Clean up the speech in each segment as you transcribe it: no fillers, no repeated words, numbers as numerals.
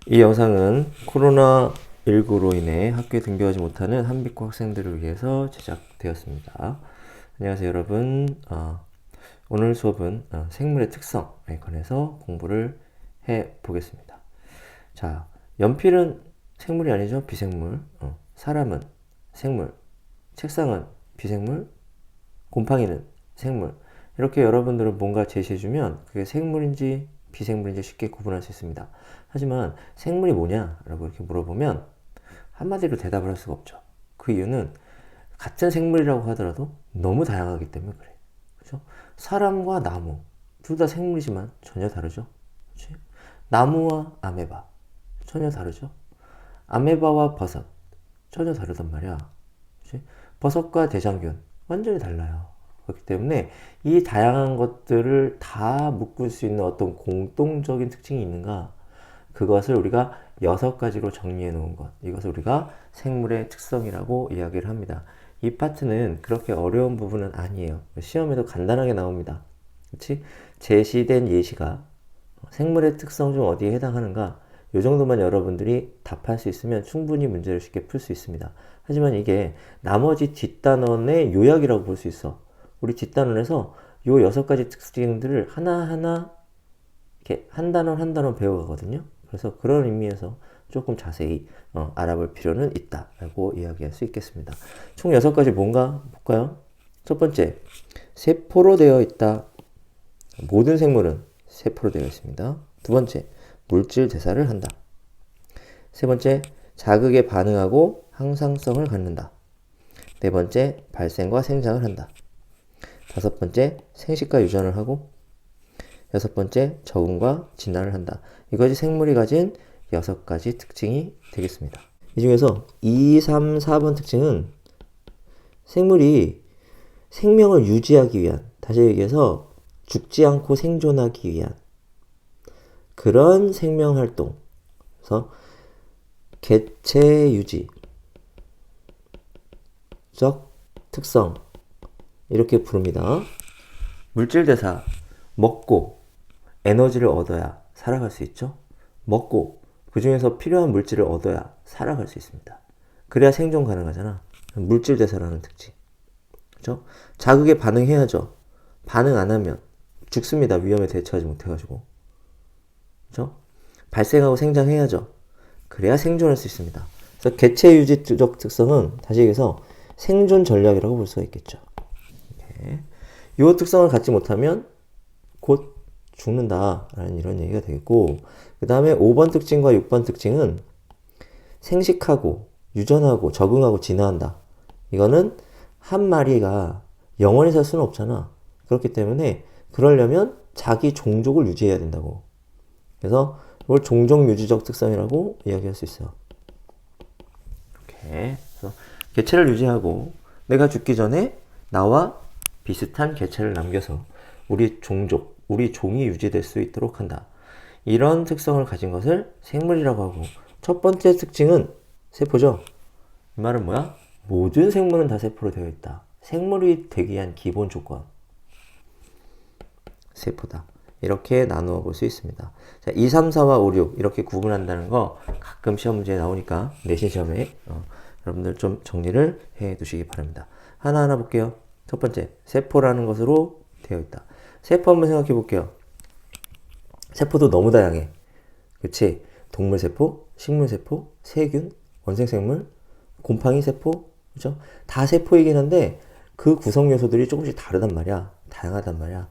이 영상은 코로나19로 인해 학교에 등교하지 못하는 한비코 학생들을 위해서 제작되었습니다. 안녕하세요 여러분. 오늘 수업은 생물의 특성에 관해서 공부를 해보겠습니다. 자, 연필은 생물이 아니죠. 비생물. 사람은 생물. 책상은 비생물. 곰팡이는 생물. 이렇게 여러분들은 뭔가 제시해주면 그게 생물인지 비생물인지 쉽게 구분할 수 있습니다. 하지만 생물이 뭐냐라고 이렇게 물어보면 한마디로 대답을 할 수가 없죠. 그 이유는 같은 생물이라고 하더라도 너무 다양하기 때문에 그래. 그렇죠? 사람과 나무 둘 다 생물이지만 전혀 다르죠. 그렇지? 나무와 아메바 전혀 다르죠. 아메바와 버섯 전혀 다르단 말이야. 그렇지? 버섯과 대장균 완전히 달라요. 그렇기 때문에 이 다양한 것들을 다 묶을 수 있는 어떤 공통적인 특징이 있는가? 그것을 우리가 6가지로 정리해 놓은 것. 이것을 우리가 생물의 특성이라고 이야기를 합니다. 이 파트는 그렇게 어려운 부분은 아니에요. 시험에도 간단하게 나옵니다. 그렇지? 제시된 예시가 생물의 특성 중 어디에 해당하는가? 이 정도만 여러분들이 답할 수 있으면 충분히 문제를 쉽게 풀 수 있습니다. 하지만 이게 나머지 뒷단원의 요약이라고 볼 수 있어. 우리 뒷단원에서 요 6가지 특징들을 하나하나 이렇게 한 단원 한 단원 배워가거든요. 그래서 그런 의미에서 조금 자세히 알아볼 필요는 있다라고 이야기할 수 있겠습니다. 총 6가지 뭔가 볼까요? 첫 번째, 세포로 되어 있다. 모든 생물은 세포로 되어 있습니다. 두 번째, 물질 대사를 한다. 세 번째, 자극에 반응하고 항상성을 갖는다. 네 번째, 발생과 생장을 한다. 다섯 번째, 생식과 유전을 하고 여섯 번째, 적응과 진화를 한다. 이것이 생물이 가진 6가지 특징이 되겠습니다. 이 중에서 2, 3, 4번 특징은 생물이 생명을 유지하기 위한, 다시 얘기해서 죽지 않고 생존하기 위한 그런 생명활동, 그래서 개체 유지적 특성 이렇게 부릅니다. 물질 대사, 먹고 에너지를 얻어야 살아갈 수 있죠. 먹고 그 중에서 필요한 물질을 얻어야 살아갈 수 있습니다. 그래야 생존 가능하잖아. 물질 대사라는 특징. 그렇죠? 자극에 반응해야죠. 반응 안 하면 죽습니다. 위험에 대처하지 못해가지고. 그렇죠? 발생하고 생장해야죠. 그래야 생존할 수 있습니다. 그래서 개체 유지적 특성은 다시 얘기해서 생존 전략이라고 볼 수가 있겠죠. 이 특성을 갖지 못하면 곧 죽는다라는 이런 얘기가 되겠고, 그 다음에 5번 특징과 6번 특징은 생식하고 유전하고 적응하고 진화한다. 이거는 한 마리가 영원히 살 수는 없잖아. 그렇기 때문에 그러려면 자기 종족을 유지해야 된다고. 그래서 이걸 종족 유지적 특성이라고 이야기할 수 있어요. 이렇게 그래서 개체를 유지하고 내가 죽기 전에 나와 비슷한 개체를 남겨서 우리 종족, 우리 종이 유지될 수 있도록 한다. 이런 특성을 가진 것을 생물이라고 하고, 첫 번째 특징은 세포죠. 이 말은 뭐야? 모든 생물은 다 세포로 되어 있다. 생물이 되기 위한 기본 조건, 세포다. 이렇게 나누어 볼 수 있습니다. 자, 2, 3, 4와 5, 6 이렇게 구분한다는 거 가끔 시험 문제에 나오니까 내신 시험에 여러분들 좀 정리를 해 두시기 바랍니다. 하나하나 볼게요. 첫 번째, 세포라는 것으로 되어 있다. 세포 한번 생각해 볼게요. 세포도 너무 다양해. 그치? 동물세포, 식물세포, 세균, 원생생물, 곰팡이 세포, 그죠? 다 세포이긴 한데 그 구성 요소들이 조금씩 다르단 말이야. 다양하단 말이야.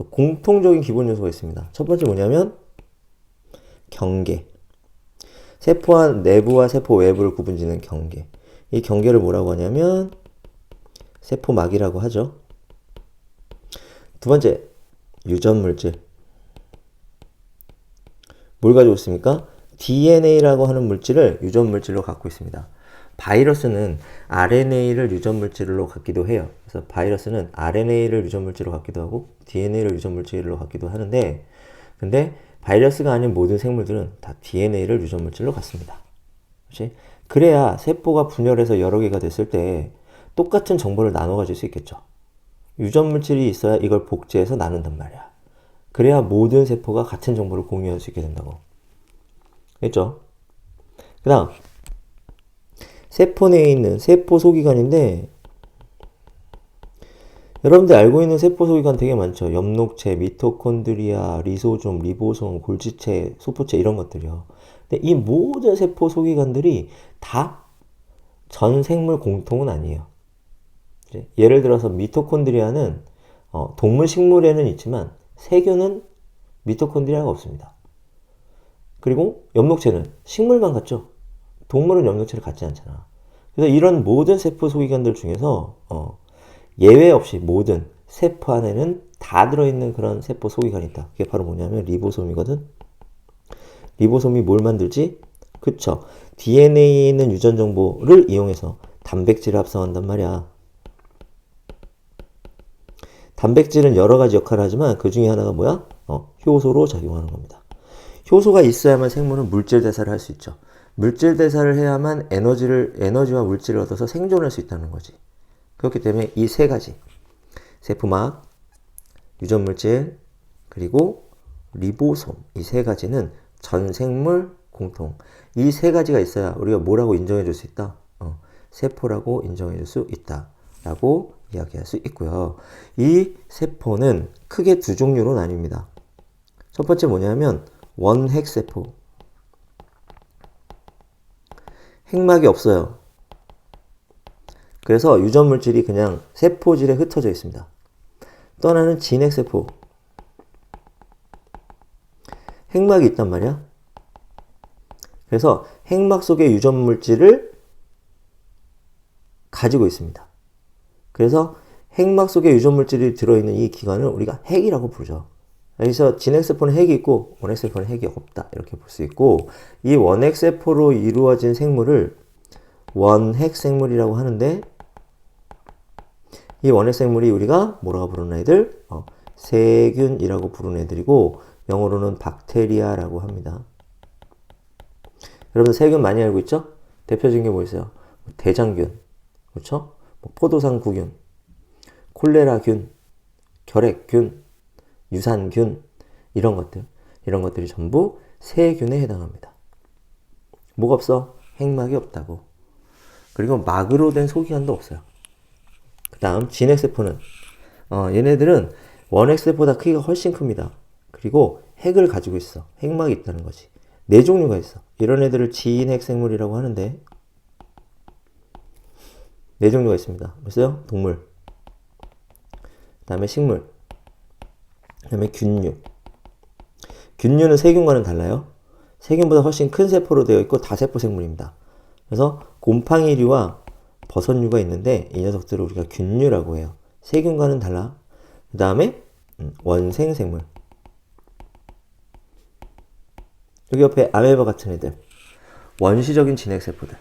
공통적인 기본 요소가 있습니다. 첫 번째 뭐냐면 경계. 세포 내부와 세포 외부를 구분짓는 경계. 이 경계를 뭐라고 하냐면 세포막이라고 하죠. 두 번째, 유전물질. 뭘 가지고 있습니까? DNA라고 하는 물질을 유전물질로 갖고 있습니다. 바이러스는 RNA를 유전물질로 갖기도 해요. 그래서 바이러스는 RNA를 유전물질로 갖기도 하고 DNA를 유전물질로 갖기도 하는데, 근데 바이러스가 아닌 모든 생물들은 다 DNA를 유전물질로 갖습니다. 그렇지? 그래야 세포가 분열해서 여러 개가 됐을 때 똑같은 정보를 나눠 가질 수 있겠죠. 유전물질이 있어야 이걸 복제해서 나눈단 말이야. 그래야 모든 세포가 같은 정보를 공유할 수 있게 된다고. 됐죠? 그 다음 세포 내에 있는 세포 소기관인데 여러분들 알고 있는 세포 소기관 되게 많죠. 엽록체, 미토콘드리아, 리소좀, 리보솜, 골지체, 소포체 이런 것들이요. 근데 이 모든 세포 소기관들이 다 전 생물 공통은 아니에요. 예를 들어서 미토콘드리아는 동물 식물에는 있지만 세균은 미토콘드리아가 없습니다. 그리고 엽록체는 식물만 같죠. 동물은 엽록체를 갖지 않잖아. 그래서 이런 모든 세포 소기관들 중에서 예외 없이 모든 세포 안에는 다 들어있는 그런 세포 소기관이 있다. 그게 바로 뭐냐면 리보솜이거든. 리보솜이 뭘 만들지? 그쵸. DNA에 있는 유전 정보를 이용해서 단백질을 합성한단 말이야. 단백질은 여러 가지 역할을 하지만 그 중에 하나가 뭐야? 효소로 작용하는 겁니다. 효소가 있어야만 생물은 물질 대사를 할 수 있죠. 물질 대사를 해야만 에너지와 물질을 얻어서 생존할 수 있다는 거지. 그렇기 때문에 이 세 가지, 세포막, 유전물질, 그리고 리보솜, 이 세 가지는 전 생물 공통. 이 세 가지가 있어야 우리가 뭐라고 인정해 줄 수 있다? 세포라고 인정해 줄 수 있다. 라고 이야기할 수 있고요. 이 세포는 크게 두 종류로 나뉩니다. 첫 번째 뭐냐면 원핵세포. 핵막이 없어요. 그래서 유전물질이 그냥 세포질에 흩어져 있습니다. 또 하나는 진핵세포. 핵막이 있단 말이야. 그래서 핵막 속에 유전물질을 가지고 있습니다. 그래서 핵막 속에 유전물질이 들어있는 이 기관을 우리가 핵이라고 부르죠. 그래서 진핵세포는 핵이 있고 원핵세포는 핵이 없다. 이렇게 볼 수 있고 이 원핵세포로 이루어진 생물을 원핵생물이라고 하는데 이 원핵생물이 우리가 뭐라고 부르는 애들? 세균이라고 부르는 애들이고 영어로는 박테리아라고 합니다. 여러분 세균 많이 알고 있죠? 대표적인 게 뭐 있어요? 대장균, 그렇죠? 포도상구균, 콜레라균, 결핵균, 유산균 이런 것들이 전부 세균에 해당합니다. 뭐가 없어? 핵막이 없다고. 그리고 막으로 된 소기관도 없어요. 그 다음 진핵세포는 얘네들은 원핵세포보다 크기가 훨씬 큽니다. 그리고 핵을 가지고 있어. 핵막이 있다는 거지. 네 종류가 있어. 이런 애들을 진핵생물이라고 하는데 네 종류가 있습니다. 있어요? 동물, 그 다음에 식물, 그 다음에 균류. 균류는 세균과는 달라요. 세균보다 훨씬 큰 세포로 되어 있고 다세포 생물입니다. 그래서 곰팡이류와 버섯류가 있는데 이 녀석들을 우리가 균류라고 해요. 세균과는 달라. 그 다음에 원생생물. 여기 옆에 아메바 같은 애들, 원시적인 진핵세포들,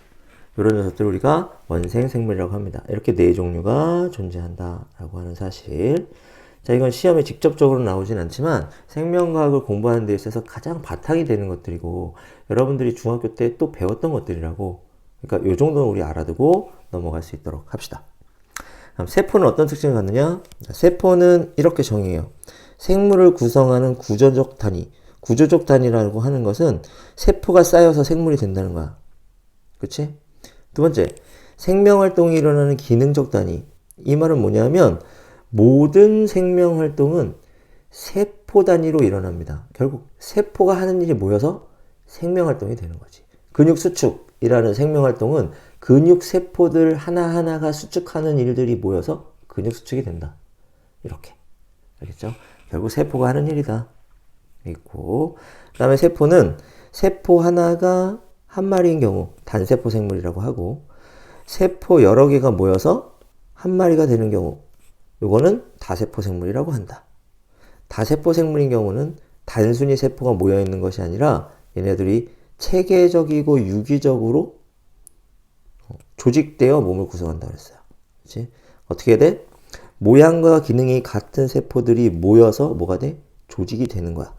이런 녀석들을 우리가 원생생물이라고 합니다. 이렇게 네 종류가 존재한다라고 하는 사실. 자, 이건 시험에 직접적으로 나오진 않지만 생명과학을 공부하는 데 있어서 가장 바탕이 되는 것들이고 여러분들이 중학교 때 또 배웠던 것들이라고. 그러니까 이 정도는 우리 알아두고 넘어갈 수 있도록 합시다. 그럼 세포는 어떤 특징을 갖느냐? 세포는 이렇게 정의해요. 생물을 구성하는 구조적 단위. 구조적 단위라고 하는 것은 세포가 쌓여서 생물이 된다는 거야. 그치? 두 번째, 생명활동이 일어나는 기능적 단위. 이 말은 뭐냐면 모든 생명활동은 세포 단위로 일어납니다. 결국 세포가 하는 일이 모여서 생명활동이 되는 거지. 근육수축이라는 생명활동은 근육세포들 하나하나가 수축하는 일들이 모여서 근육수축이 된다. 이렇게. 알겠죠? 결국 세포가 하는 일이다. 있고, 그 다음에 세포는 세포 하나가 한 마리인 경우 단세포 생물이라고 하고 세포 여러 개가 모여서 한 마리가 되는 경우 이거는 다세포 생물이라고 한다. 다세포 생물인 경우는 단순히 세포가 모여 있는 것이 아니라 얘네들이 체계적이고 유기적으로 조직되어 몸을 구성한다고 했어요. 그치? 어떻게 돼? 모양과 기능이 같은 세포들이 모여서 뭐가 돼? 조직이 되는 거야.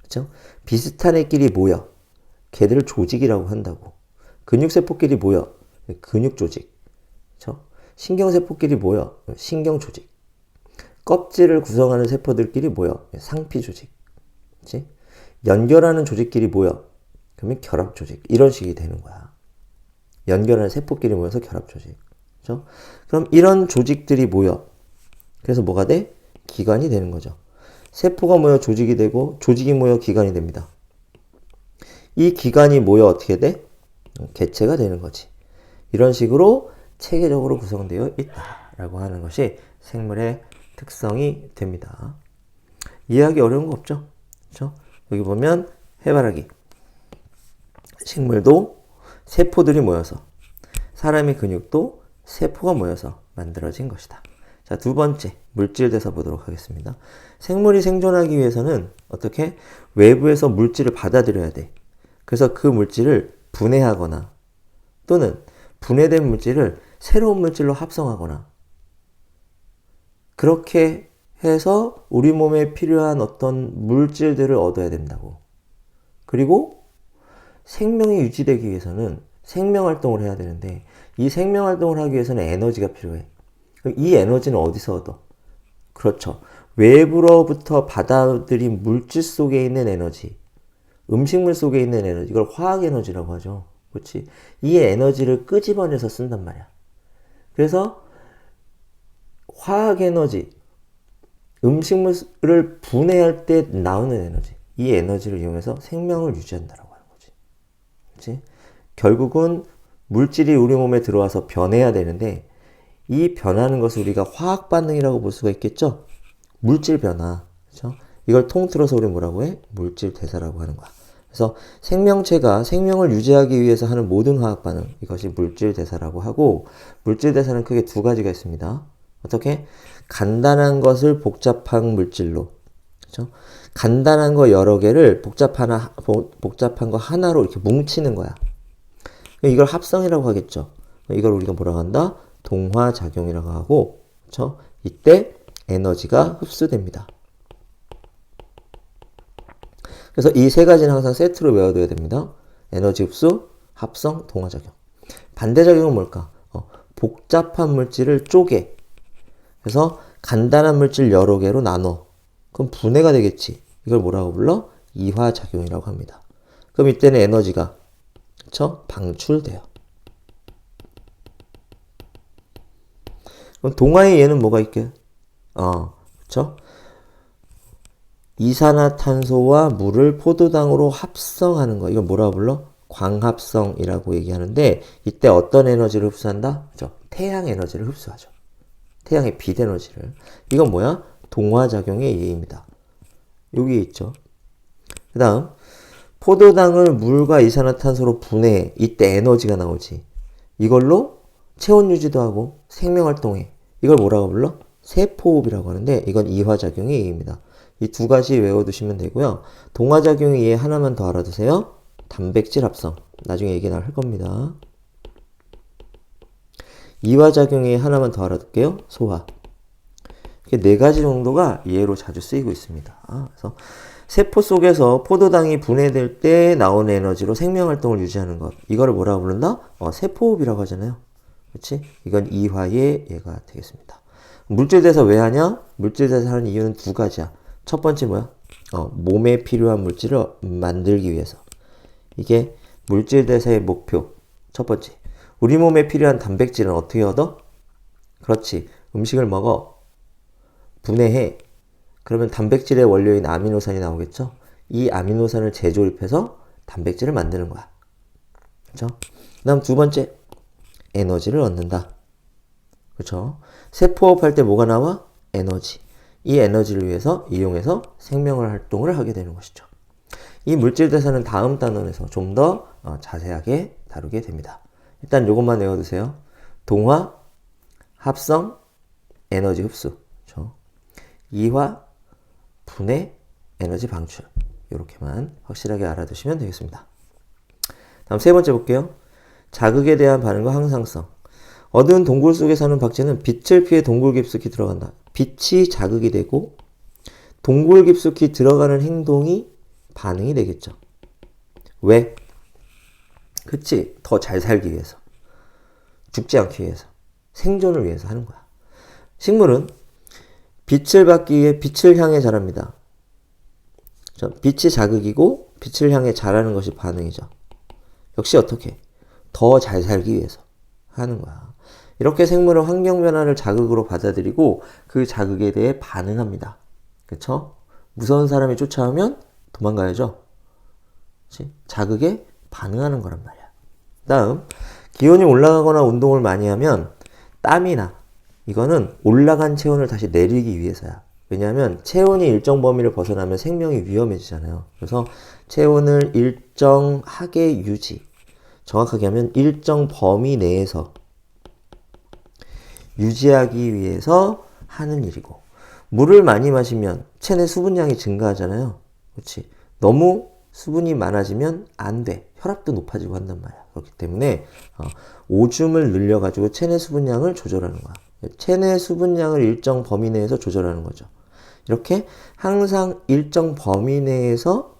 그쵸? 비슷한 애끼리 모여. 걔들을 조직이라고 한다고. 근육세포끼리 모여. 근육조직. 그쵸? 신경세포끼리 모여. 신경조직. 껍질을 구성하는 세포들끼리 모여. 상피조직. 그치? 연결하는 조직끼리 모여. 그러면 결합 조직. 이런 식이 되는 거야. 연결하는 세포끼리 모여서 결합 조직. 그렇죠? 그럼 이런 조직들이 모여. 그래서 뭐가 돼? 기관이 되는 거죠. 세포가 모여 조직이 되고 조직이 모여 기관이 됩니다. 이 기관이 모여 어떻게 돼? 개체가 되는 거지. 이런 식으로 체계적으로 구성되어 있다라고 하는 것이 생물의 특성이 됩니다. 이해하기 어려운 거 없죠? 그렇죠? 여기 보면 해바라기. 식물도 세포들이 모여서, 사람의 근육도 세포가 모여서 만들어진 것이다. 자, 두 번째 물질 대사 보도록 하겠습니다. 생물이 생존하기 위해서는 어떻게? 외부에서 물질을 받아들여야 돼. 그래서 그 물질을 분해하거나 또는 분해된 물질을 새로운 물질로 합성하거나 그렇게 해서 우리 몸에 필요한 어떤 물질들을 얻어야 된다고. 그리고 생명이 유지되기 위해서는 생명활동을 해야 되는데 이 생명활동을 하기 위해서는 에너지가 필요해. 그럼 이 에너지는 어디서 얻어? 그렇죠. 외부로부터 받아들인 물질 속에 있는 에너지, 음식물 속에 있는 에너지, 이걸 화학에너지라고 하죠. 그렇지? 이 에너지를 끄집어내서 쓴단 말이야. 그래서 화학에너지, 음식물을 분해할 때 나오는 에너지, 이 에너지를 이용해서 생명을 유지한다라고 하는 거지. 그렇지? 결국은 물질이 우리 몸에 들어와서 변해야 되는데 이 변하는 것을 우리가 화학 반응이라고 볼 수가 있겠죠? 물질 변화. 그렇죠? 이걸 통틀어서 우리 뭐라고 해? 물질 대사라고 하는 거야. 그래서 생명체가 생명을 유지하기 위해서 하는 모든 화학 반응, 이것이 물질 대사라고 하고, 물질 대사는 크게 두 가지가 있습니다. 어떻게? 간단한 것을 복잡한 물질로, 그렇죠? 간단한 거 여러 개를 복잡한 거 하나로 이렇게 뭉치는 거야. 이걸 합성이라고 하겠죠. 이걸 우리가 뭐라고 한다? 동화작용이라고 하고, 그렇죠? 이때 에너지가 흡수됩니다. 그래서 이 세 가지는 항상 세트로 외워둬야 됩니다. 에너지 흡수, 합성, 동화작용. 반대작용은 뭘까? 복잡한 물질을 쪼개. 그래서 간단한 물질 여러 개로 나눠. 그럼 분해가 되겠지. 이걸 뭐라고 불러? 이화작용이라고 합니다. 그럼 이때는 에너지가, 그쵸? 방출돼요. 그럼 동화의 예는 뭐가 있게? 그쵸? 이산화탄소와 물을 포도당으로 합성하는 거. 이걸 뭐라고 불러? 광합성이라고 얘기하는데 이때 어떤 에너지를 흡수한다? 그쵸? 태양 에너지를 흡수하죠. 태양의 빛 에너지를. 이건 뭐야? 동화작용의 예입니다. 여기 있죠. 그 다음 포도당을 물과 이산화탄소로 분해해. 이때 에너지가 나오지. 이걸로 체온 유지도 하고 생명활동해. 이걸 뭐라고 불러? 세포호흡이라고 하는데 이건 이화작용의 예입니다. 이 두 가지 외워두시면 되고요. 동화작용의 예 하나만 더 알아두세요. 단백질 합성. 나중에 얘기 할 겁니다. 이화작용의 예 하나만 더 알아둘게요. 소화. 이렇게 네 가지 정도가 예로 자주 쓰이고 있습니다. 그래서 세포 속에서 포도당이 분해될 때 나오는 에너지로 생명활동을 유지하는 것. 이거를 뭐라고 부른다? 세포호흡이라고 하잖아요. 그렇지? 이건 이화의 예가 되겠습니다. 물질대사 왜 하냐? 물질대사 하는 이유는 두 가지야. 첫 번째 뭐야? 몸에 필요한 물질을 만들기 위해서. 이게 물질대사의 목표. 첫 번째. 우리 몸에 필요한 단백질은 어떻게 얻어? 그렇지. 음식을 먹어. 분해해. 그러면 단백질의 원료인 아미노산이 나오겠죠? 이 아미노산을 재조립해서 단백질을 만드는 거야. 그렇죠? 그 다음 두 번째. 에너지를 얻는다. 그렇죠? 세포호흡 할 때 뭐가 나와? 에너지. 이 에너지를 이용해서 생명을 활동을 하게 되는 것이죠. 이 물질 대사는 다음 단원에서 좀 더 자세하게 다루게 됩니다. 일단 이것만 외워두세요. 동화, 합성, 에너지 흡수. 그렇죠? 이화, 분해, 에너지 방출. 이렇게만 확실하게 알아두시면 되겠습니다. 다음 세 번째 볼게요. 자극에 대한 반응과 항상성. 어두운 동굴 속에 사는 박쥐는 빛을 피해 동굴 깊숙이 들어간다. 빛이 자극이 되고 동굴 깊숙이 들어가는 행동이 반응이 되겠죠. 왜? 그치? 더 잘 살기 위해서. 죽지 않기 위해서. 생존을 위해서 하는 거야. 식물은 빛을 받기 위해 빛을 향해 자랍니다. 빛이 자극이고 빛을 향해 자라는 것이 반응이죠. 역시 어떻게? 더 잘 살기 위해서 하는 거야. 이렇게 생물은 환경 변화를 자극으로 받아들이고 그 자극에 대해 반응합니다. 그쵸? 무서운 사람이 쫓아오면 도망가야죠. 그치? 자극에 반응하는 거란 말이야. 다음, 기온이 올라가거나 운동을 많이 하면 땀이나 이거는 올라간 체온을 다시 내리기 위해서야. 왜냐하면 체온이 일정 범위를 벗어나면 생명이 위험해지잖아요. 그래서 체온을 일정하게 유지, 정확하게 하면 일정 범위 내에서 유지하기 위해서 하는 일이고, 물을 많이 마시면 체내 수분량이 증가하잖아요. 그렇지? 너무 수분이 많아지면 안 돼. 혈압도 높아지고 한단 말이야. 그렇기 때문에 오줌을 늘려가지고 체내 수분량을 조절하는 거야. 체내 수분량을 일정 범위 내에서 조절하는 거죠. 이렇게 항상 일정 범위 내에서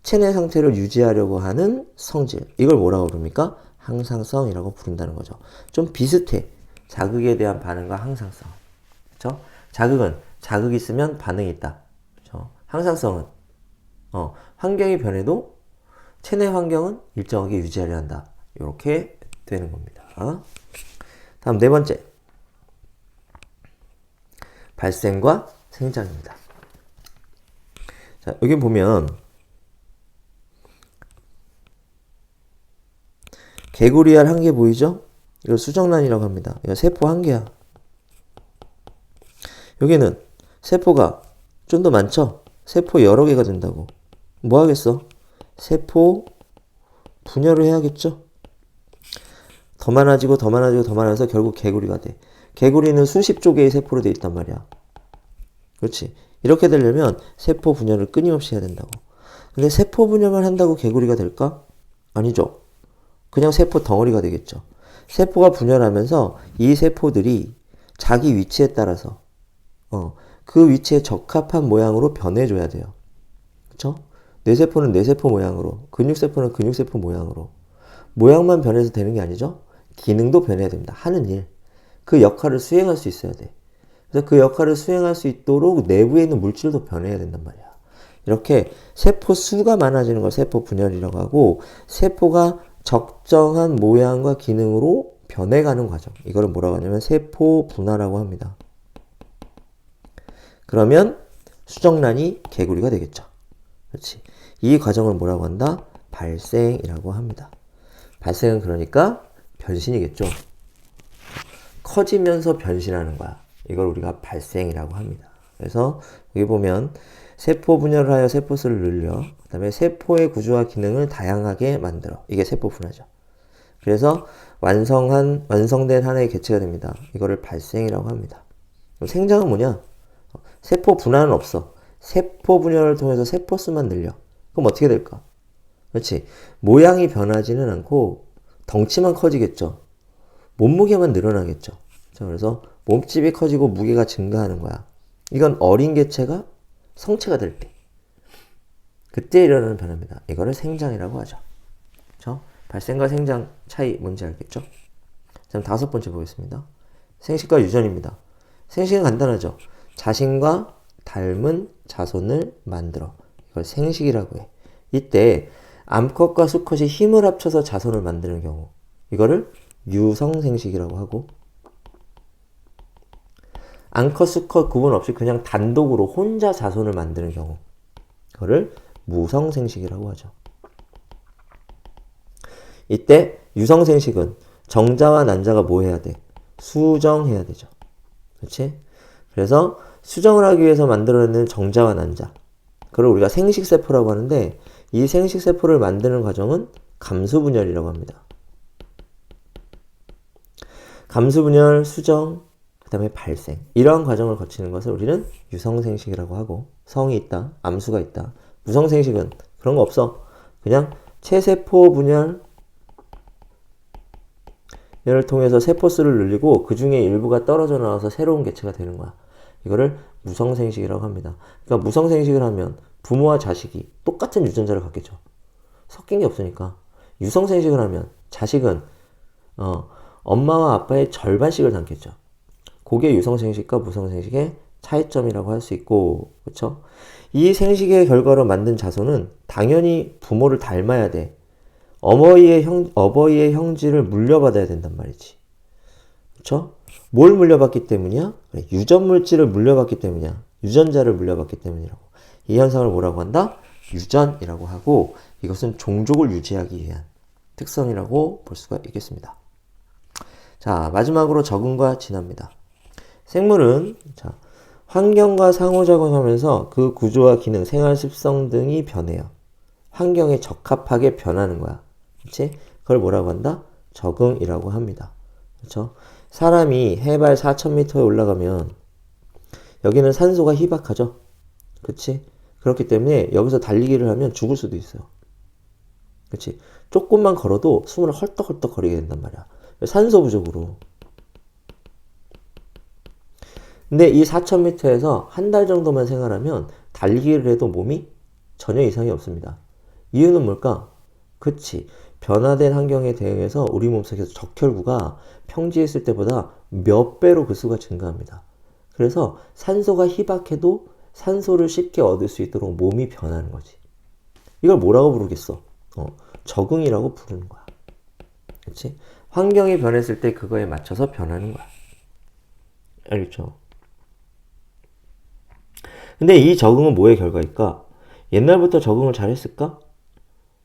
체내 상태를 유지하려고 하는 성질. 이걸 뭐라고 부릅니까? 항상성이라고 부른다는 거죠. 좀 비슷해. 자극에 대한 반응과 항상성. 그렇죠? 자극은 자극이 있으면 반응이 있다. 그렇죠? 항상성은 환경이 변해도 체내 환경은 일정하게 유지하려 한다. 이렇게 되는 겁니다. 다음 네 번째. 발생과 생장입니다. 자, 여기 보면 개구리알 한 개 보이죠? 이걸 수정란이라고 합니다. 이거 세포 한 개야. 여기는 세포가 좀 더 많죠? 세포 여러 개가 된다고. 뭐 하겠어? 세포 분열을 해야겠죠? 더 많아지고 더 많아지고 더 많아져서 결국 개구리가 돼. 개구리는 수십조 개의 세포로 돼 있단 말이야. 그렇지? 이렇게 되려면 세포 분열을 끊임없이 해야 된다고. 근데 세포 분열만 한다고 개구리가 될까? 아니죠. 그냥 세포 덩어리가 되겠죠. 세포가 분열하면서 이 세포들이 자기 위치에 따라서 그 위치에 적합한 모양으로 변해줘야 돼요. 그쵸? 뇌세포는 뇌세포 모양으로, 근육세포는 근육세포 모양으로. 모양만 변해서 되는 게 아니죠. 기능도 변해야 됩니다. 하는 일. 그 역할을 수행할 수 있어야 돼. 그래서 그 역할을 수행할 수 있도록 내부에 있는 물질도 변해야 된단 말이야. 이렇게 세포 수가 많아지는 걸 세포 분열이라고 하고, 세포가 적정한 모양과 기능으로 변해가는 과정. 이거를 뭐라고 하냐면 세포 분화라고 합니다. 그러면 수정란이 개구리가 되겠죠. 그렇지. 이 과정을 뭐라고 한다? 발생이라고 합니다. 발생은 그러니까 변신이겠죠. 커지면서 변신하는 거야. 이걸 우리가 발생이라고 합니다. 그래서 여기 보면 세포 분열을 하여 세포수를 늘려, 그 다음에 세포의 구조와 기능을 다양하게 만들어. 이게 세포 분화죠. 그래서 완성된 하나의 개체가 됩니다. 이거를 발생이라고 합니다. 생장은 뭐냐? 세포 분화는 없어. 세포 분열을 통해서 세포수만 늘려. 그럼 어떻게 될까? 그렇지. 모양이 변하지는 않고 덩치만 커지겠죠. 몸무게만 늘어나겠죠. 자, 그래서 몸집이 커지고 무게가 증가하는 거야. 이건 어린 개체가 성체가 될 때. 그때 일어나는 변화입니다. 이거를 생장이라고 하죠. 그렇죠? 발생과 생장 차이 뭔지 알겠죠? 그럼 다섯 번째 보겠습니다. 생식과 유전입니다. 생식은 간단하죠. 자신과 닮은 자손을 만들어. 이걸 생식이라고 해. 이때 암컷과 수컷이 힘을 합쳐서 자손을 만드는 경우, 이거를 유성생식이라고 하고, 암컷, 수컷 구분 없이 그냥 단독으로 혼자 자손을 만드는 경우, 이거를 무성생식이라고 하죠. 이때 유성생식은 정자와 난자가 뭐 해야 돼? 수정해야 되죠. 그렇지? 그래서 수정을 하기 위해서 만들어내는 정자와 난자, 그걸 우리가 생식세포라고 하는데, 이 생식세포를 만드는 과정은 감수분열이라고 합니다. 감수분열, 수정, 그 다음에 발생, 이러한 과정을 거치는 것을 우리는 유성생식이라고 하고, 성이 있다, 암수가 있다. 무성생식은 그런 거 없어. 그냥 체세포 분열을 통해서 세포수를 늘리고 그 중에 일부가 떨어져 나와서 새로운 개체가 되는 거야. 이거를 무성생식이라고 합니다. 그러니까 무성생식을 하면 부모와 자식이 똑같은 유전자를 갖겠죠. 섞인 게 없으니까. 유성생식을 하면 자식은 엄마와 아빠의 절반씩을 담겠죠. 그게 유성생식과 무성생식의 차이점이라고 할 수 있고, 그쵸? 이 생식의 결과로 만든 자손은 당연히 부모를 닮아야 돼. 어버이의 형질을 물려받아야 된단 말이지. 그쵸? 뭘 물려받기 때문이야? 그래, 유전물질을 물려받기 때문이야. 유전자를 물려받기 때문이라고. 이 현상을 뭐라고 한다? 유전이라고 하고, 이것은 종족을 유지하기 위한 특성이라고 볼 수가 있겠습니다. 자, 마지막으로 적응과 진화입니다. 생물은 환경과 상호작용하면서 그 구조와 기능, 생활 습성 등이 변해요. 환경에 적합하게 변하는 거야. 그치? 그걸 뭐라고 한다? 적응이라고 합니다. 그렇죠? 사람이 해발 4,000m에 올라가면 여기는 산소가 희박하죠. 그치? 그렇기 때문에 여기서 달리기를 하면 죽을 수도 있어요. 그치? 조금만 걸어도 숨을 헐떡헐떡 거리게 된단 말이야. 산소 부족으로. 근데 이 4,000m에서 한 달 정도만 생활하면 달리기를 해도 몸이 전혀 이상이 없습니다. 이유는 뭘까? 그치. 변화된 환경에 대응해서 우리 몸속에서 적혈구가 평지에 있을 때보다 몇 배로 그 수가 증가합니다. 그래서 산소가 희박해도 산소를 쉽게 얻을 수 있도록 몸이 변하는 거지. 이걸 뭐라고 부르겠어? 적응이라고 부르는 거야. 그치? 환경이 변했을 때 그거에 맞춰서 변하는 거야. 알겠죠? 근데 이 적응은 뭐의 결과일까? 옛날부터 적응을 잘했을까?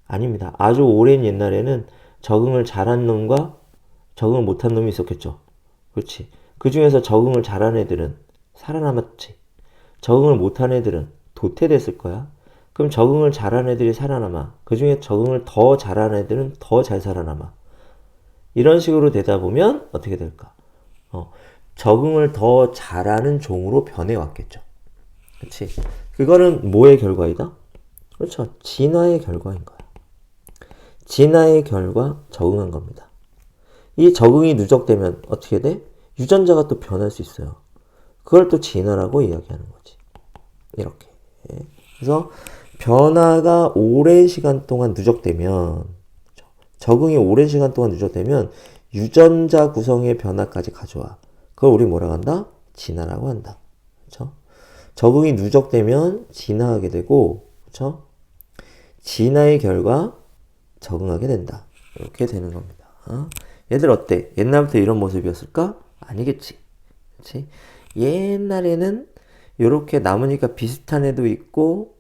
아닙니다. 아주 오랜 옛날에는 적응을 잘한 놈과 적응을 못한 놈이 있었겠죠. 그렇지. 그 중에서 적응을 잘한 애들은 살아남았지. 적응을 못한 애들은 도태됐을 거야. 그럼 적응을 잘한 애들이 살아남아. 그 중에 적응을 더 잘한 애들은 더 잘 살아남아. 이런 식으로 되다 보면 어떻게 될까? 적응을 더 잘하는 종으로 변해왔겠죠. 그치? 그거는 뭐의 결과이다? 그렇죠. 진화의 결과인 거야. 진화의 결과 적응한 겁니다. 이 적응이 누적되면 어떻게 돼? 유전자가 또 변할 수 있어요. 그걸 또 진화라고 이야기하는 거지. 이렇게. 그래서 변화가 오랜 시간 동안 누적되면, 적응이 오랜 시간 동안 누적되면 유전자 구성의 변화까지 가져와. 그걸 우리 뭐라고 한다? 진화라고 한다. 그렇죠? 적응이 누적되면 진화하게 되고, 그렇죠? 진화의 결과 적응하게 된다. 이렇게 되는 겁니다. 얘들 어때? 옛날부터 이런 모습이었을까? 아니겠지. 그치? 옛날에는 이렇게 나무니까 비슷한 애도 있고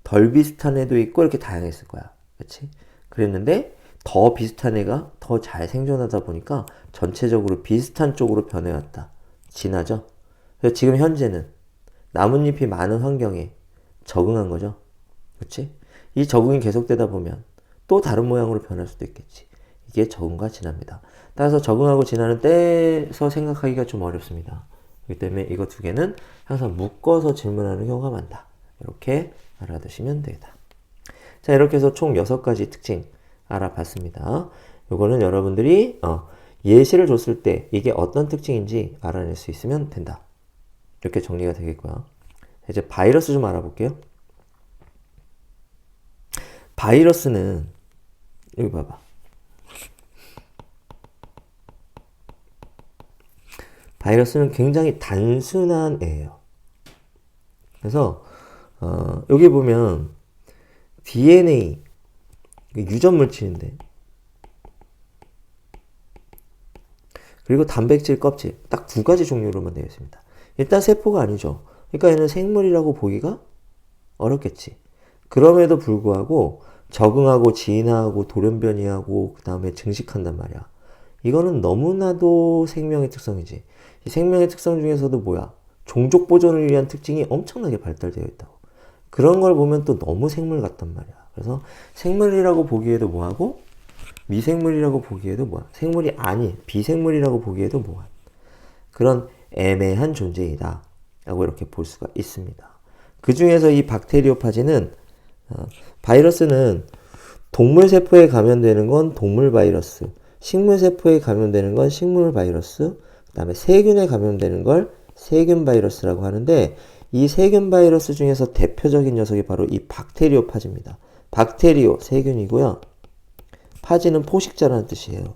덜 비슷한 애도 있고 이렇게 다양했을 거야. 그치? 그랬는데 더 비슷한 애가 더 잘 생존하다 보니까 전체적으로 비슷한 쪽으로 변해왔다. 진화죠? 그래서 지금 현재는 나뭇잎이 많은 환경에 적응한 거죠. 그치? 이 적응이 계속되다 보면 또 다른 모양으로 변할 수도 있겠지. 이게 적응과 진화입니다. 따라서 적응하고 진화는 떼서 생각하기가 좀 어렵습니다. 그렇기 때문에 이거 두 개는 항상 묶어서 질문하는 경우가 많다. 이렇게 알아두시면 되겠다. 자, 이렇게 해서 총 6가지 특징 알아봤습니다. 요거는 여러분들이 예시를 줬을 때 이게 어떤 특징인지 알아낼 수 있으면 된다. 이렇게 정리가 되겠고요. 이제 바이러스 좀 알아볼게요. 바이러스는 여기 봐봐. 바이러스는 굉장히 단순한 애예요. 그래서 여기 보면 DNA 유전 물질인데, 그리고 단백질 껍질 딱 2가지 종류로만 되어 있습니다. 일단 세포가 아니죠. 그러니까 얘는 생물이라고 보기가 어렵겠지. 그럼에도 불구하고 적응하고 진화하고 돌연변이하고 그 다음에 증식한단 말이야. 이거는 너무나도 생명의 특성이지. 이 생명의 특성 중에서도 뭐야? 종족 보존을 위한 특징이 엄청나게 발달되어 있다고. 그런 걸 보면 또 너무 생물 같단 말이야. 그래서 생물이라고 보기에도 뭐하고 미생물이라고 보기에도 뭐야? 생물이 아닌 비생물이라고 보기에도 뭐야? 그런 애매한 존재이다 라고 이렇게 볼 수가 있습니다. 그 중에서 이 박테리오파지는 바이러스는 동물 세포에 감염되는 건 동물 바이러스, 식물 세포에 감염되는 건 식물 바이러스, 그 다음에 세균에 감염되는 걸 세균 바이러스라고 하는데, 이 세균 바이러스 중에서 대표적인 녀석이 바로 이 박테리오파지입니다. 박테리오 세균이고요. 파지는 포식자라는 뜻이에요.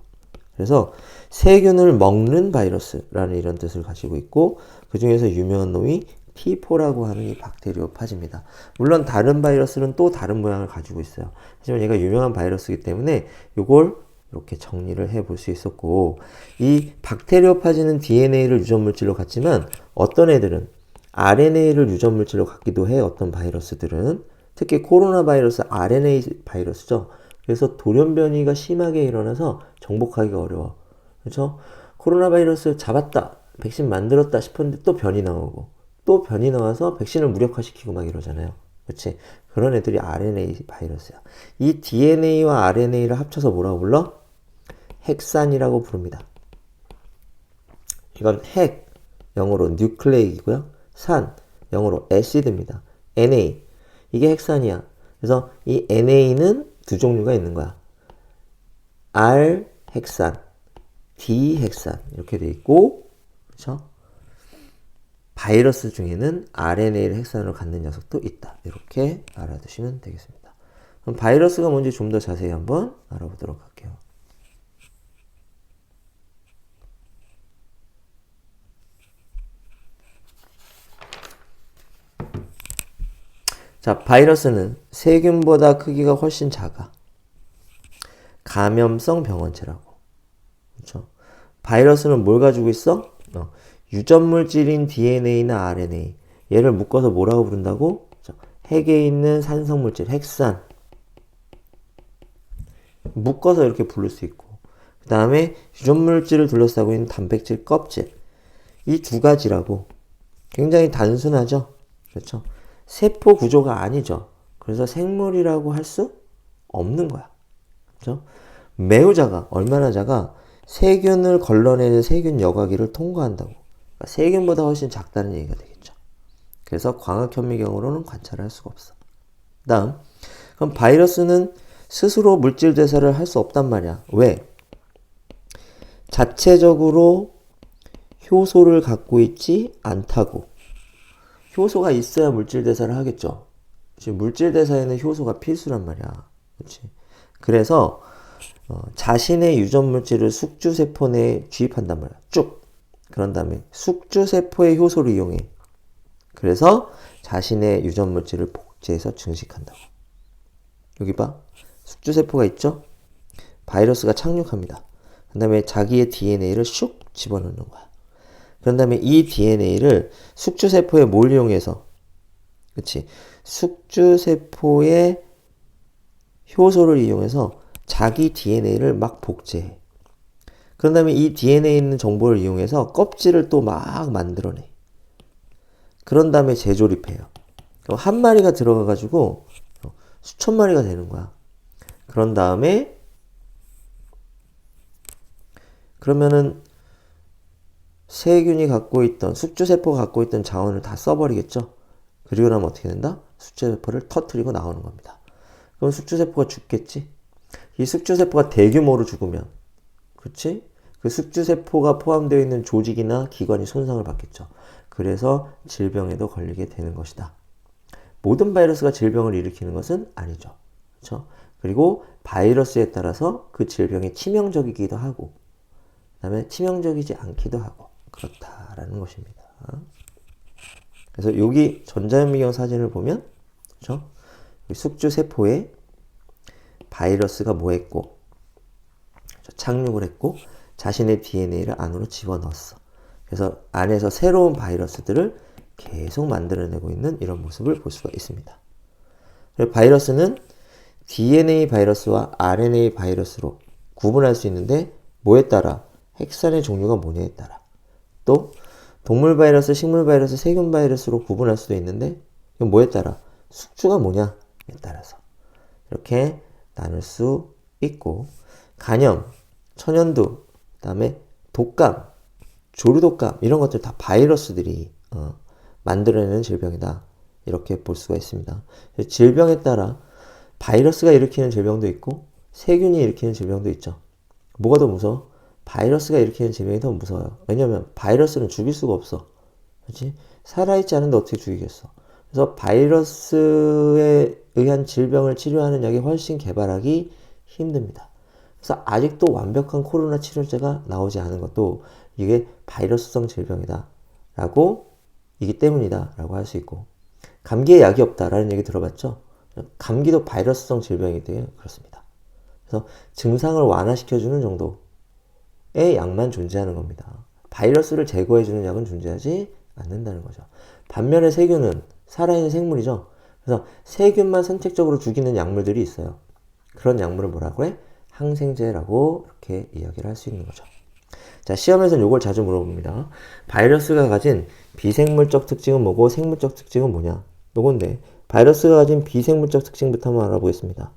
그래서 세균을 먹는 바이러스라는 이런 뜻을 가지고 있고, 그 중에서 유명한 놈이 T4라고 하는 이 박테리오파지입니다. 물론 다른 바이러스는 또 다른 모양을 가지고 있어요. 하지만 얘가 유명한 바이러스이기 때문에 이걸 이렇게 정리를 해볼 수 있었고, 이 박테리오파지는 DNA를 유전물질로 갖지만 어떤 애들은 RNA를 유전물질로 갖기도 해. 어떤 바이러스들은 특히 코로나 바이러스 RNA 바이러스죠. 그래서 돌연변이가 심하게 일어나서 정복하기가 어려워. 그렇죠? 코로나 바이러스 잡았다, 백신 만들었다 싶었는데 또 변이 나오고 또 변이 나와서 백신을 무력화시키고 막 이러잖아요. 그렇지? 그런 애들이 RNA 바이러스야. 이 DNA와 RNA를 합쳐서 뭐라고 불러? 핵산이라고 부릅니다. 이건 핵, 영어로 뉴클레이이고요. 산, 영어로 애시드입니다. Na, 이게 핵산이야. 그래서 이 NA는 두 종류가 있는 거야. R 핵산, D 핵산 이렇게 돼 있고, 그렇죠? 바이러스 중에는 RNA를 핵산으로 갖는 녀석도 있다. 이렇게 알아두시면 되겠습니다. 그럼 바이러스가 뭔지 좀 더 자세히 한번 알아보도록 할게요. 자, 바이러스는 세균보다 크기가 훨씬 작아. 감염성 병원체라고. 그렇죠? 바이러스는 뭘 가지고 있어? 유전물질인 DNA나 RNA. 얘를 묶어서 뭐라고 부른다고? 핵에 있는 산성물질, 핵산. 묶어서 이렇게 부를 수 있고. 그 다음에 유전물질을 둘러싸고 있는 단백질 껍질. 이 두 가지라고. 굉장히 단순하죠? 그렇죠? 세포 구조가 아니죠. 그래서 생물이라고 할 수 없는 거야. 그렇죠? 매우 작아. 얼마나 작아? 세균을 걸러내는 세균 여과기를 통과한다고. 그러니까 세균보다 훨씬 작다는 얘기가 되겠죠. 그래서 광학현미경으로는 관찰을 할 수가 없어. 다음, 그럼 바이러스는 스스로 물질 대사를 할 수 없단 말이야. 왜? 자체적으로 효소를 갖고 있지 않다고. 효소가 있어야 물질 대사를 하겠죠. 지금 물질 대사에는 효소가 필수란 말이야. 그렇지? 그래서 자신의 유전 물질을 숙주세포 내에 주입한단 말이야. 쭉. 그런 다음에 숙주세포의 효소를 이용해. 그래서 자신의 유전 물질을 복제해서 증식한다고. 여기 봐. 숙주세포가 있죠? 바이러스가 착륙합니다. 그 다음에 자기의 DNA를 슉 집어넣는 거야. 그런 다음에 이 DNA를 숙주세포에 뭘 이용해서, 그치? 숙주세포의 효소를 이용해서 자기 DNA를 막 복제해. 그런 다음에 이 DNA에 있는 정보를 이용해서 껍질을 또 막 만들어내. 그런 다음에 재조립해요. 그럼 한 마리가 들어가가지고 수천 마리가 되는 거야. 그런 다음에 그러면은 세균이 갖고 있던, 숙주세포가 갖고 있던 자원을 다 써버리겠죠? 그리고 나면 어떻게 된다? 숙주세포를 터뜨리고 나오는 겁니다. 그럼 숙주세포가 죽겠지? 이 숙주세포가 대규모로 죽으면, 그치? 그 숙주세포가 포함되어 있는 조직이나 기관이 손상을 받겠죠. 그래서 질병에도 걸리게 되는 것이다. 모든 바이러스가 질병을 일으키는 것은 아니죠. 그렇죠? 그리고 바이러스에 따라서 그 질병이 치명적이기도 하고, 그 다음에 치명적이지 않기도 하고, 그렇다라는 것입니다. 그래서 여기 전자현미경 사진을 보면, 그렇죠? 숙주세포에 바이러스가 뭐 했고, 착륙을 했고, 자신의 DNA를 안으로 집어넣었어. 그래서 안에서 새로운 바이러스들을 계속 만들어내고 있는 이런 모습을 볼 수가 있습니다. 바이러스는 DNA 바이러스와 RNA 바이러스로 구분할 수 있는데, 뭐에 따라? 핵산의 종류가 뭐냐에 따라. 또 동물 바이러스, 식물 바이러스, 세균 바이러스로 구분할 수도 있는데, 이건 뭐에 따라? 숙주가 뭐냐에 따라서 이렇게 나눌 수 있고, 간염, 천연두, 그 다음에 독감, 조류독감 이런 것들 다 바이러스들이 만들어내는 질병이다. 이렇게 볼 수가 있습니다. 질병에 따라 바이러스가 일으키는 질병도 있고 세균이 일으키는 질병도 있죠. 뭐가 더 무서워? 바이러스가 일으키는 질병이 더 무서워요. 왜냐면 바이러스는 죽일 수가 없어. 그렇지? 살아있지 않은데 어떻게 죽이겠어? 그래서 바이러스에 의한 질병을 치료하는 약이 훨씬 개발하기 힘듭니다. 그래서 아직도 완벽한 코로나 치료제가 나오지 않은 것도 이게 바이러스성 질병이다 라고 이기 때문이다 라고 할 수 있고, 감기에 약이 없다라는 얘기 들어봤죠? 감기도 바이러스성 질병이 되게 그렇습니다. 그래서 증상을 완화시켜주는 정도의 약만 존재하는 겁니다. 바이러스를 제거해주는 약은 존재하지 않는다는 거죠. 반면에 세균은 살아있는 생물이죠. 그래서 세균만 선택적으로 죽이는 약물들이 있어요. 그런 약물을 뭐라고 해? 항생제라고 이렇게 이야기를 할 수 있는 거죠. 자, 시험에서는 이걸 자주 물어봅니다. 바이러스가 가진 비생물적 특징은 뭐고 생물적 특징은 뭐냐? 요건데 바이러스가 가진 비생물적 특징부터 한번 알아보겠습니다.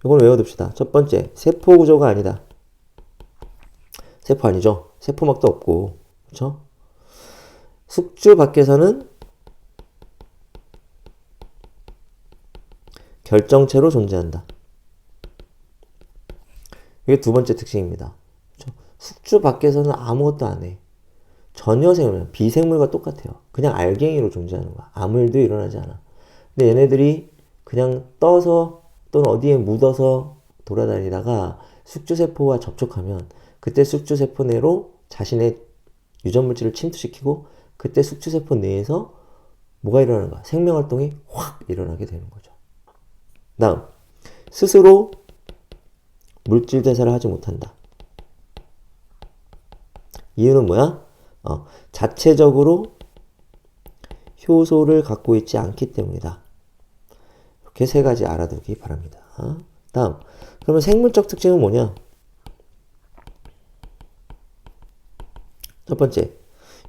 이걸 외워둡시다. 첫 번째, 세포 구조가 아니다. 세포 아니죠? 세포막도 없고, 그렇죠? 숙주 밖에서는 결정체로 존재한다. 이게 두 번째 특징입니다. 그렇죠? 숙주 밖에서는 아무것도 안 해. 전혀 생물, 비생물과 똑같아요. 그냥 알갱이로 존재하는 거야. 아무 일도 일어나지 않아. 근데 얘네들이 그냥 떠서 또는 어디에 묻어서 돌아다니다가 숙주세포와 접촉하면 그때 숙주세포 내로 자신의 유전물질을 침투시키고 그때 숙주세포 내에서 뭐가 일어나는 거야? 생명활동이 확 일어나게 되는 거죠. 다음, 스스로 물질 대사를 하지 못한다. 이유는 뭐야? 자체적으로 효소를 갖고 있지 않기 때문이다. 이렇게 세 가지 알아두기 바랍니다. 다음, 그러면 생물적 특징은 뭐냐? 첫 번째,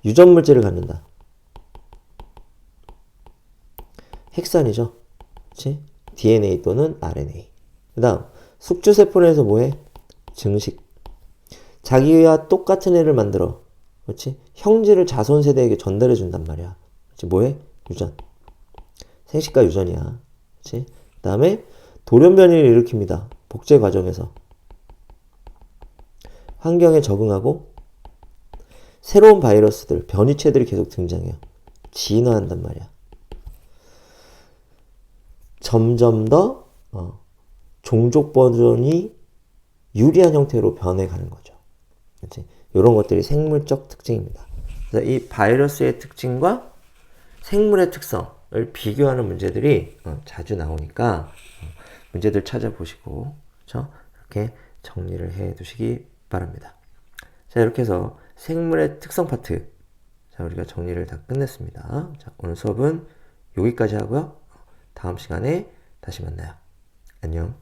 유전물질을 갖는다. 핵산이죠. 그렇지? DNA 또는 RNA. 그 다음, 숙주세포 내에서 뭐해? 증식. 자기와 똑같은 애를 만들어. 그렇지? 형질을 자손세대에게 전달해 준단 말이야. 그렇지? 뭐해? 유전. 생식과 유전이야. 그렇지? 그 다음에 돌연변이를 일으킵니다. 복제 과정에서. 환경에 적응하고 새로운 바이러스들, 변이체들이 계속 등장해요. 진화한단 말이야. 점점 더 종족 버전이 유리한 형태로 변해가는 거죠. 그렇지? 이런 것들이 생물적 특징입니다. 그래서 이 바이러스의 특징과 생물의 특성을 비교하는 문제들이 자주 나오니까 문제들 찾아보시고, 그렇죠? 이렇게 정리를 해 두시기 바랍니다. 자, 이렇게 해서 생물의 특성 파트, 자, 우리가 정리를 다 끝냈습니다. 자, 오늘 수업은 여기까지 하고요. 다음 시간에 다시 만나요. 안녕.